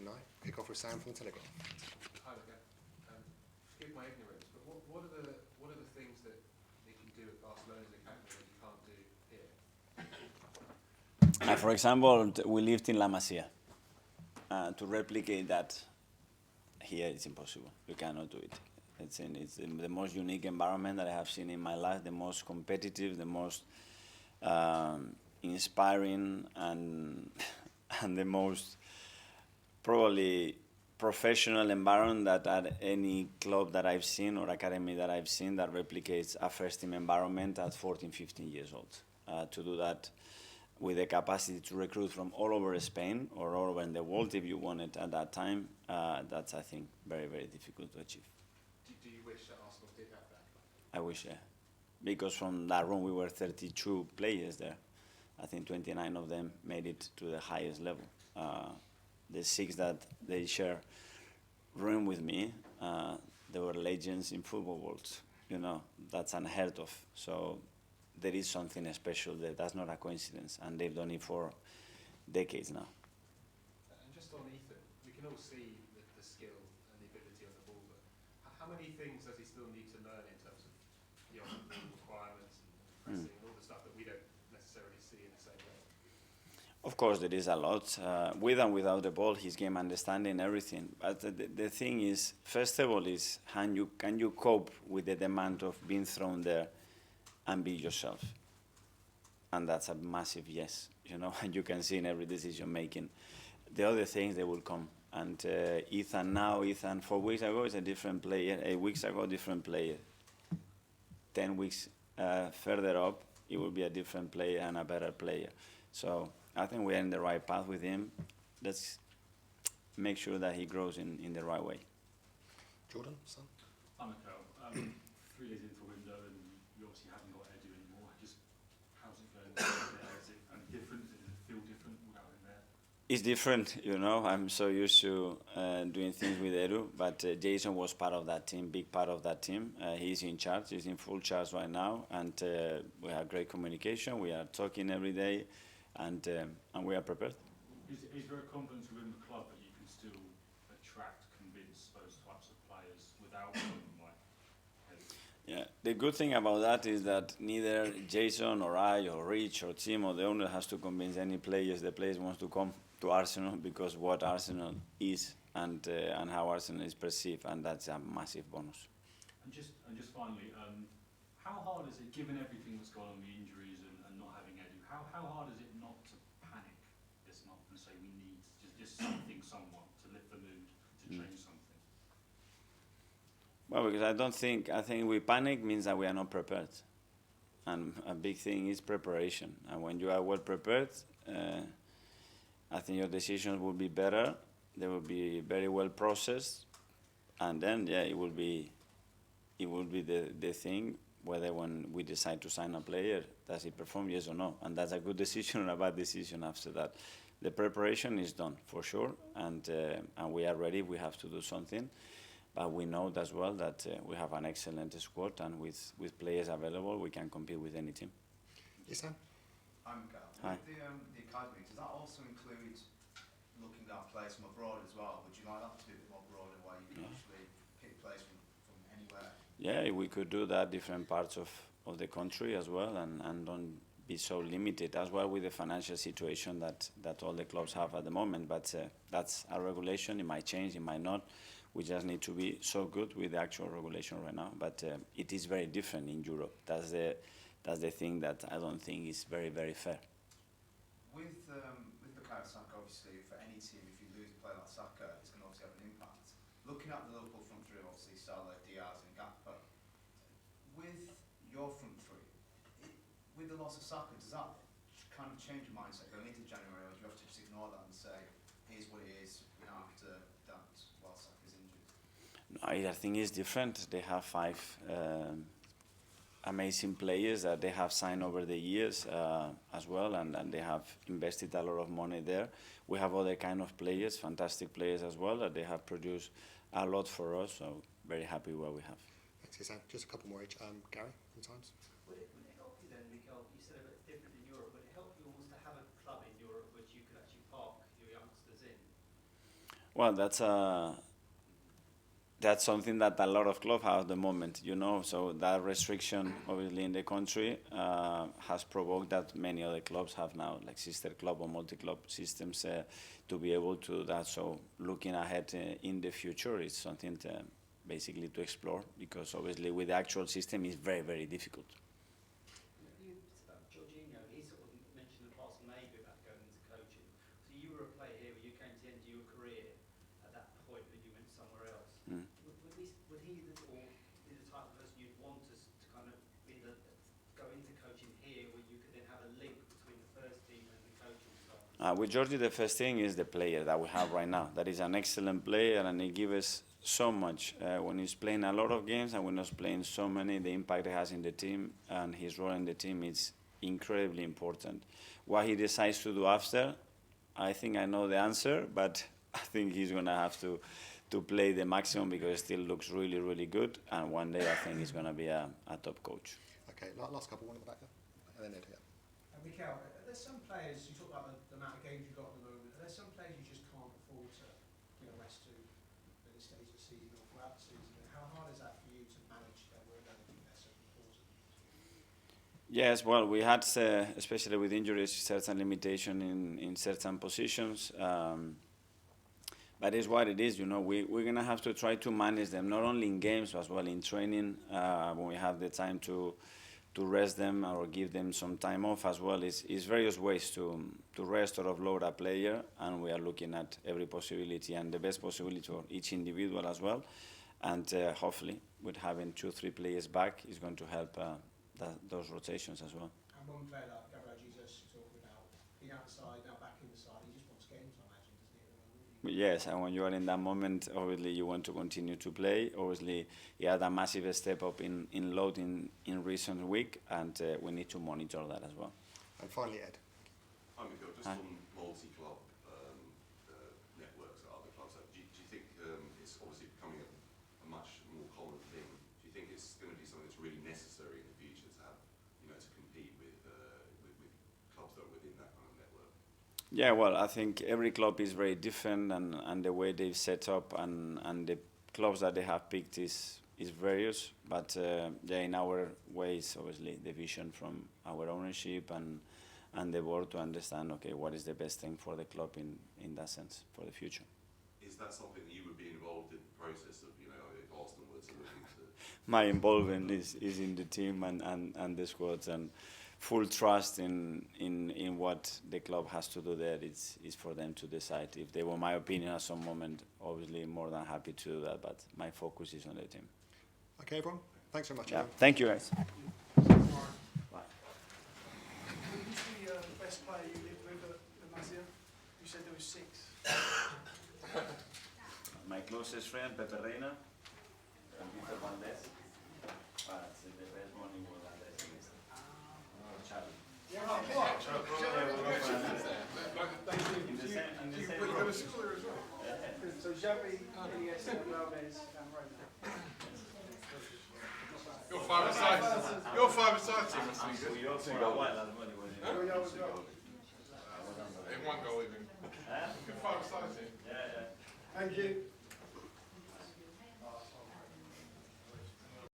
tonight. Kick off with Sam from the Telegraph. Hi again. Forgive my ignorance, but what are the things that they can do at Barcelona's academy that you can't do here? For example, we lived in La Masia. To replicate that here, it's impossible. You cannot do it. It's the most unique environment that I have seen in my life, the most competitive, the most inspiring, and the most probably professional environment that at any club that I've seen or academy that I've seen that replicates a first-team environment at 14, 15 years old. To do that with the capacity to recruit from all over Spain or all over in the world, if you want it at that time, that's, I think, very, very difficult to achieve. Do you wish that Arsenal did have that? I wish, yeah. Because from that room, we were 32 players there. I think 29 of them made it to the highest level. The 6 that they share room with me, they were legends in football world. You know, that's unheard of. So there is something special there. That's not a coincidence, and they've done it for decades now. And just on Ethan, we can all see the skill and the ability on the ball, but how many things does he still need to learn in terms of the on-ball requirements and pressing and all the stuff that we don't necessarily see in the same way? Of course, there is a lot. With and without the ball, his game understanding, everything. But the thing is, first of all, is can you cope with the demand of being thrown there and be yourself? And that's a massive yes, you know, and you can see in every decision making. The other things, they will come. And Ethan 4 weeks ago is a different player, 8 weeks ago, different player. 10 weeks further up, he will be a different player and a better player. So I think we're in the right path with him. Let's make sure that he grows in the right way. Jordan, son? I'm Mikel. 3 years into the window, and you obviously haven't got Edu anymore. Just how's it going there? Is it different? Does it feel different without him there? It's different, you know. I'm so used to doing things with Edu, but Jason was part of that team, big part of that team. He's in charge. He's in full charge right now, and we have great communication. We are talking every day, and we are prepared. Is there a confidence within the club that you can still attract, convince those types of players without someone like Edu? Yeah, the good thing about that is that neither Jason or I or Rich or Tim or the owner has to convince any players. The players want to come to Arsenal because what Arsenal is and how Arsenal is perceived, and that's a massive bonus. And just finally, how hard is it, given everything that's gone on, the injuries and not having Edu, how hard is it not to panic this month and say we need just something, someone to lift the mood, to change something? Well, because I think we panic means that we are not prepared. And a big thing is preparation. And when you are well prepared, I think your decisions will be better. They will be very well processed. And then, yeah, it will be the thing whether when we decide to sign a player, does he perform, yes or no? And that's a good decision or a bad decision after that. The preparation is done, for sure, and we are ready. We have to do something. But we know as well that we have an excellent squad, and with players available, we can compete with any team. Yes, Sam? I'm Mikel. Hi. With the academy, does that also include looking at players from abroad as well? Would you like that to be a bit more broader, where you can actually pick players from anywhere? Yeah, we could do that, different parts of the country as well, and don't be so limited as well with the financial situation that all the clubs have at the moment. But that's a regulation. It might change, it might not. We just need to be so good with the actual regulation right now. But it is very different in Europe. That's the thing that I don't think is very, very fair. With Bukayo Saka, obviously, for any team, if you lose a player like Saka, it's going to obviously have an impact. Looking at the Liverpool front three, obviously Salah, Diaz and Gakpo, with your front three, with the loss of Saka, does that kind of change your mindset going into January, or do you have to just ignore that and say, here's what it is, we now have to dance while Saka's injured? No, I think it's different. They have 5 amazing players that they have signed over the years as well, and they have invested a lot of money there. We have other kind of players, fantastic players as well, that they have produced a lot for us, so very happy what we have. Thanks, Sam. Just a couple more each. Gary, from Times. Would it help you then, Mikel, you said a bit different in Europe, would it help you almost to have a club in Europe which you could actually park your youngsters in? Well, that's something that a lot of clubs have at the moment, you know. So that restriction, obviously, in the country has provoked that many other clubs have now, like sister club or multi-club systems, to be able to do that. So looking ahead in the future is something basically to explore, because obviously with the actual system it's very, very difficult. You about Jorginho, he sort of mentioned in the past maybe about going into coaching. So you were a player here, but you came to the end of your career at that point when you went somewhere else. Mm. Would he be the type of person you'd want to kind of go into coaching here, where you could then have a link between the first team and the coaching side? With Jordi, the first thing is the player that we have right now. That is an excellent player, and he gives us so much. When he's playing a lot of games and when he's playing so many, the impact he has in the team and his role in the team is incredibly important. What he decides to do after, I think I know the answer, but I think he's going to have to play the maximum, because he still looks really, really good, and one day I think he's going to be a top coach. Okay, last couple, one in the back there, and then Ed, yeah. Mikel, are there some players, you talk about the amount of games you've got at the moment, are there some players you just can't afford to give a rest to at this stage of the season or throughout the season? And how hard is that for you to manage them where they think they're so important? Yes, well, we had, especially with injuries, certain limitation in certain positions. But it's what it is, you know. We're going to have to try to manage them, not only in games, but as well in training, when we have the time to rest them or give them some time off as well. It's various ways to rest or offload a player, and we are looking at every possibility and the best possibility for each individual as well. And hopefully, with having 2-3 players back, is going to help those rotations as well. And one player like Gabriel Jesus, you're talking about being outside, now back in the side, he just wants games, I imagine, doesn't he? Yes, and when you are in that moment, obviously you want to continue to play. Obviously, he had a massive step up in load in recent week, and we need to monitor that as well. And finally, Ed. Hi, Mikel, just on multi-club networks at other clubs, do you think it's obviously becoming a much more common thing? Do you think it's going to be something that's really necessary in the future to have, to compete with clubs that are within that kind of network? Yeah, well, I think every club is very different, and the way they've set up and the clubs that they have picked is various. But in our ways, obviously, the vision from our ownership and the board to understand, okay, what is the best thing for the club in that sense for the future. Is that something that you would be involved in the process of, if Arsenal were to look into? My involvement is in the team and the squads, and full trust in what the club has to do there. Is for them to decide. If they want my opinion at some moment, obviously more than happy to do that, but my focus is on the team. Okay, everyone. Thanks very much. Yeah, thank you guys. Who's the best player you lived with at masia? You said there was 6. My closest friend, Pepe Reina, and Peter Valdez. But the best one was Charlie. Yeah, what? In the same You go to room. school there as well? So Xavi, Iniesta, Alves, and Reina. Your five-a-side team must be good. We also got one last money. Oh, yeah, as well. In one goal even. Good five-a-side team. Yeah. Thank you.